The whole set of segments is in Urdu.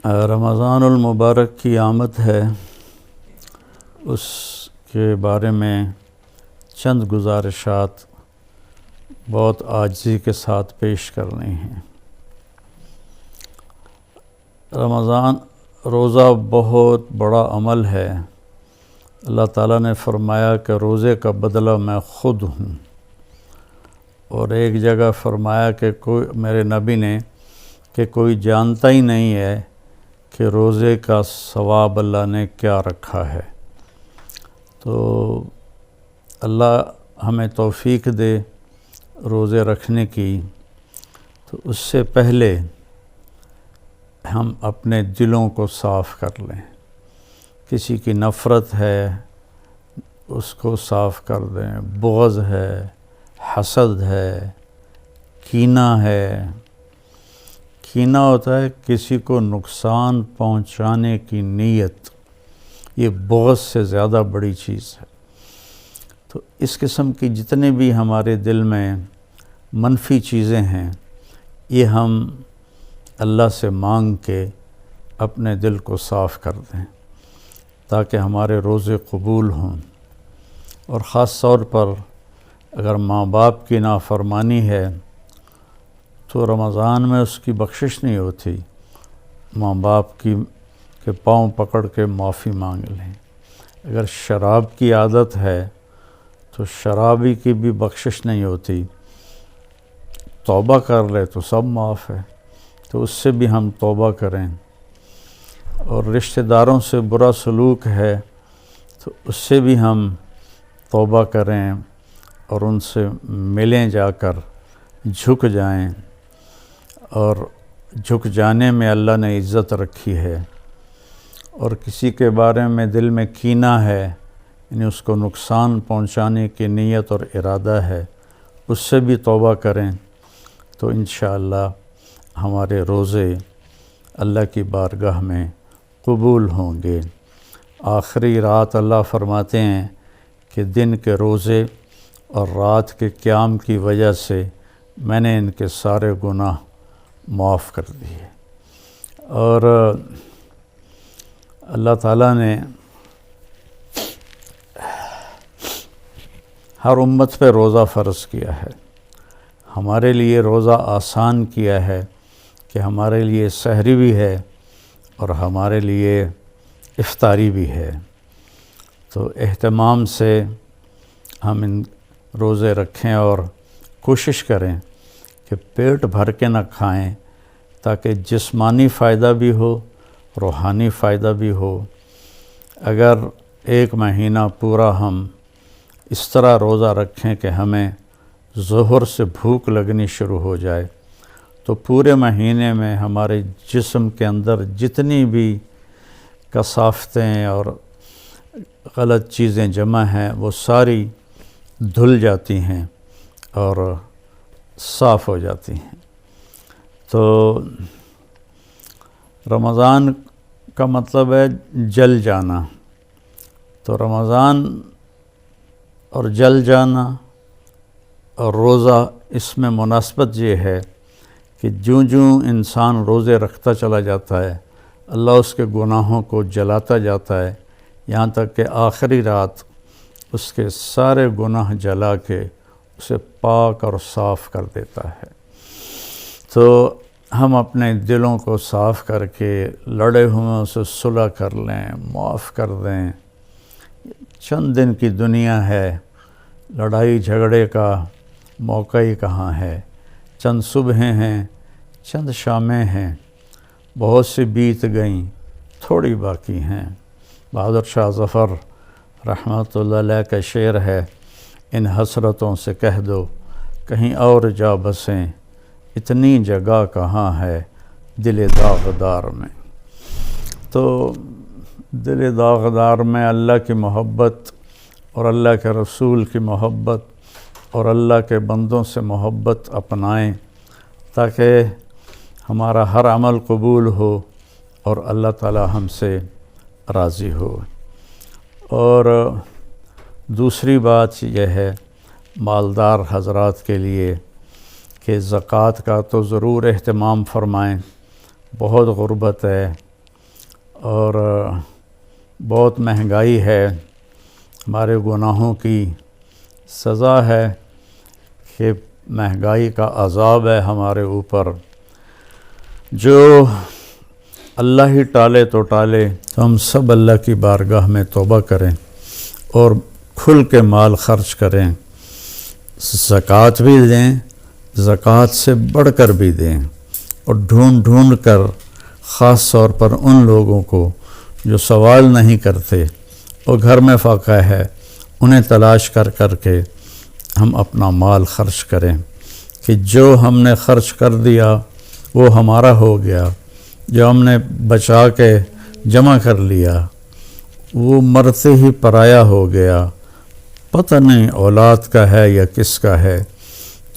رمضان المبارک کی آمد ہے، اس کے بارے میں چند گزارشات بہت عاجزی کے ساتھ پیش کرنی ہیں۔ رمضان روزہ بہت بڑا عمل ہے۔ اللہ تعالیٰ نے فرمایا کہ روزے کا بدلہ میں خود ہوں، اور ایک جگہ فرمایا کہ میرے نبی نے کہ کوئی جانتا ہی نہیں ہے کہ روزے کا ثواب اللہ نے کیا رکھا ہے۔ تو اللہ ہمیں توفیق دے روزے رکھنے کی۔ تو اس سے پہلے ہم اپنے دلوں کو صاف کر لیں۔ کسی کی نفرت ہے اس کو صاف کر دیں، بغض ہے، حسد ہے، کینہ ہے۔ کینہ ہوتا ہے کسی کو نقصان پہنچانے کی نیت، یہ بغض سے زیادہ بڑی چیز ہے۔ تو اس قسم کی جتنے بھی ہمارے دل میں منفی چیزیں ہیں، یہ ہم اللہ سے مانگ کے اپنے دل کو صاف کر دیں تاکہ ہمارے روزے قبول ہوں۔ اور خاص طور پر اگر ماں باپ کی نافرمانی ہے تو رمضان میں اس کی بخشش نہیں ہوتی۔ ماں باپ کے پاؤں پکڑ کے معافی مانگ لیں۔ اگر شراب کی عادت ہے تو شرابی کی بھی بخشش نہیں ہوتی، توبہ کر لے تو سب معاف ہے، تو اس سے بھی ہم توبہ کریں۔ اور رشتہ داروں سے برا سلوک ہے تو اس سے بھی ہم توبہ کریں اور ان سے ملیں، جا کر جھک جائیں۔ اور جھک جانے میں اللہ نے عزت رکھی ہے۔ اور کسی کے بارے میں دل میں کینہ ہے، یعنی اس کو نقصان پہنچانے کی نیت اور ارادہ ہے، اس سے بھی توبہ کریں تو انشاءاللہ ہمارے روزے اللہ کی بارگاہ میں قبول ہوں گے۔ آخری رات اللہ فرماتے ہیں کہ دن کے روزے اور رات کے قیام کی وجہ سے میں نے ان کے سارے گناہ معاف کر دیے۔ اور اللہ تعالیٰ نے ہر امت پہ روزہ فرض کیا ہے۔ ہمارے لیے روزہ آسان کیا ہے کہ ہمارے لیے سحری بھی ہے اور ہمارے لیے افطاری بھی ہے۔ تو اہتمام سے ہم ان روزے رکھیں اور کوشش کریں کہ پیٹ بھر کے نہ کھائیں تاکہ جسمانی فائدہ بھی ہو، روحانی فائدہ بھی ہو۔ اگر ایک مہینہ پورا ہم اس طرح روزہ رکھیں کہ ہمیں ظہر سے بھوک لگنی شروع ہو جائے تو پورے مہینے میں ہمارے جسم کے اندر جتنی بھی کثافتیں اور غلط چیزیں جمع ہیں وہ ساری دھل جاتی ہیں اور صاف ہو جاتی ہیں۔ تو رمضان کا مطلب ہے جل جانا۔ تو رمضان اور جل جانا اور روزہ، اس میں مناسبت یہ ہے کہ جوں انسان روزے رکھتا چلا جاتا ہے اللہ اس کے گناہوں کو جلاتا جاتا ہے، یہاں تک کہ آخری رات اس کے سارے گناہ جلا کے اسے پاک اور صاف کر دیتا ہے۔ تو ہم اپنے دلوں کو صاف کر کے لڑے ہوئے سے صلح کر لیں، معاف کر دیں۔ چند دن کی دنیا ہے، لڑائی جھگڑے کا موقع ہی کہاں ہے۔ چند صبحیں ہیں، چند شامیں ہیں، بہت سی بیت گئیں، تھوڑی باقی ہیں۔ بہادر شاہ ظفر رحمۃ اللہ علیہ کا شعر ہے، ان حسرتوں سے کہہ دو کہیں اور جا بسیں، اتنی جگہ کہاں ہے دل داغدار میں۔ تو دل داغدار میں اللہ کی محبت اور اللہ کے رسول کی محبت اور اللہ کے بندوں سے محبت اپنائیں تاکہ ہمارا ہر عمل قبول ہو اور اللہ تعالی ہم سے راضی ہو۔ اور دوسری بات یہ ہے مالدار حضرات کے لیے کہ زکوٰۃ کا تو ضرور اہتمام فرمائیں۔ بہت غربت ہے، اور بہت مہنگائی ہے، ہمارے گناہوں کی سزا ہے کہ مہنگائی کا عذاب ہے ہمارے اوپر۔ جو اللہ ہی ٹالے تو ٹالے، تو ہم سب اللہ کی بارگاہ میں توبہ کریں اور کھل کے مال خرچ کریں، زکوٰۃ بھی دیں، زکوٰۃ سے بڑھ کر بھی دیں، اور ڈھونڈ ڈھونڈ کر خاص طور پر ان لوگوں کو جو سوال نہیں کرتے اور گھر میں فاقہ ہے، انہیں تلاش کر کر کے ہم اپنا مال خرچ کریں کہ جو ہم نے خرچ کر دیا وہ ہمارا ہو گیا، جو ہم نے بچا کے جمع کر لیا وہ مرتے ہی پرایا ہو گیا، پتہ نہیں اولاد کا ہے یا کس کا ہے۔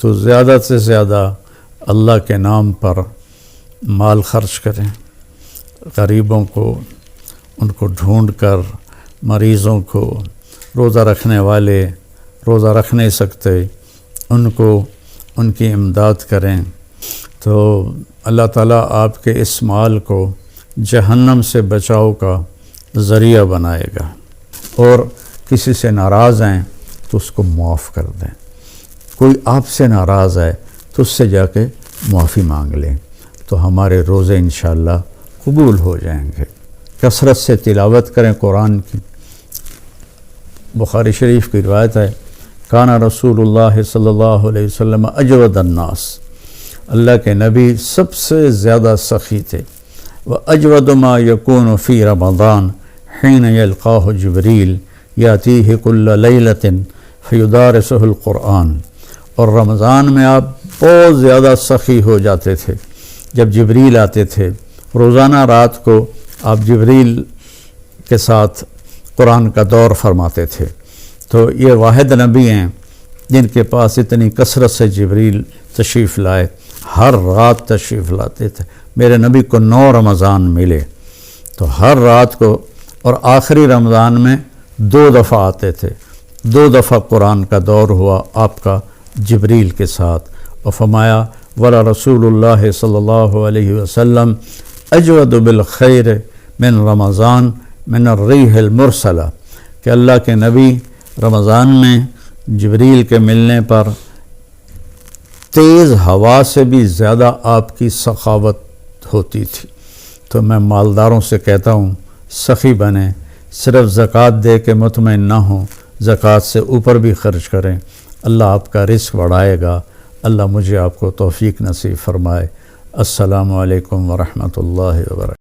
تو زیادہ سے زیادہ اللہ کے نام پر مال خرچ کریں، غریبوں کو ان کو ڈھونڈ کر، مریضوں کو، روزہ رکھنے والے روزہ رکھ نہیں سکتے ان کو ان کی امداد کریں، تو اللہ تعالیٰ آپ کے اس مال کو جہنم سے بچاؤ کا ذریعہ بنائے گا۔ اور کسی سے ناراض ہیں تو اس کو معاف کر دیں، کوئی آپ سے ناراض ہے تو اس سے جا کے معافی مانگ لیں، تو ہمارے روزے انشاءاللہ قبول ہو جائیں گے۔ کثرت سے تلاوت کریں قرآن کی۔ بخاری شریف کی روایت ہے، کانا رسول اللہ صلی اللہ علیہ وسلم اجود الناس، اللہ کے نبی سب سے زیادہ سخی تھے، وَأَجْوَدُ مَا يَكُونُ فِي رَمَضَانَ حِينَ يَلْقَاهُ جِبْرِيلُ يَأْتِيهِ كُلَّ لَيْلَةٍ فَيُدَارِسُهُ الْقُرْآنَ، اور رمضان میں آپ بہت زیادہ سخی ہو جاتے تھے، جب جبریل آتے تھے روزانہ رات کو آپ جبریل کے ساتھ قرآن کا دور فرماتے تھے۔ تو یہ واحد نبی ہیں جن کے پاس اتنی کثرت سے جبریل تشریف لائے، ہر رات تشریف لاتے تھے۔ میرے نبی کو 9 رمضان ملے، تو ہر رات کو، اور آخری رمضان میں 2 دفعہ آتے تھے، 2 دفعہ قرآن کا دور ہوا آپ کا جبریل کے ساتھ، اور فرمایا ولا رسول اللہ صلی اللہ علیہ وسلم اجود بالخیر من رمضان من الریح المرسلہ، کہ اللہ کے نبی رمضان میں جبریل کے ملنے پر تیز ہوا سے بھی زیادہ آپ کی سخاوت ہوتی تھی۔ تو میں مالداروں سے کہتا ہوں سخی بنیں، صرف زکوٰۃ دے کے مطمئن نہ ہوں، زکوٰۃ سے اوپر بھی خرچ کریں، اللہ آپ کا رزق بڑھائے گا۔ اللہ مجھے آپ کو توفیق نصیب فرمائے۔ السلام علیکم ورحمۃ اللہ وبرکاتہ۔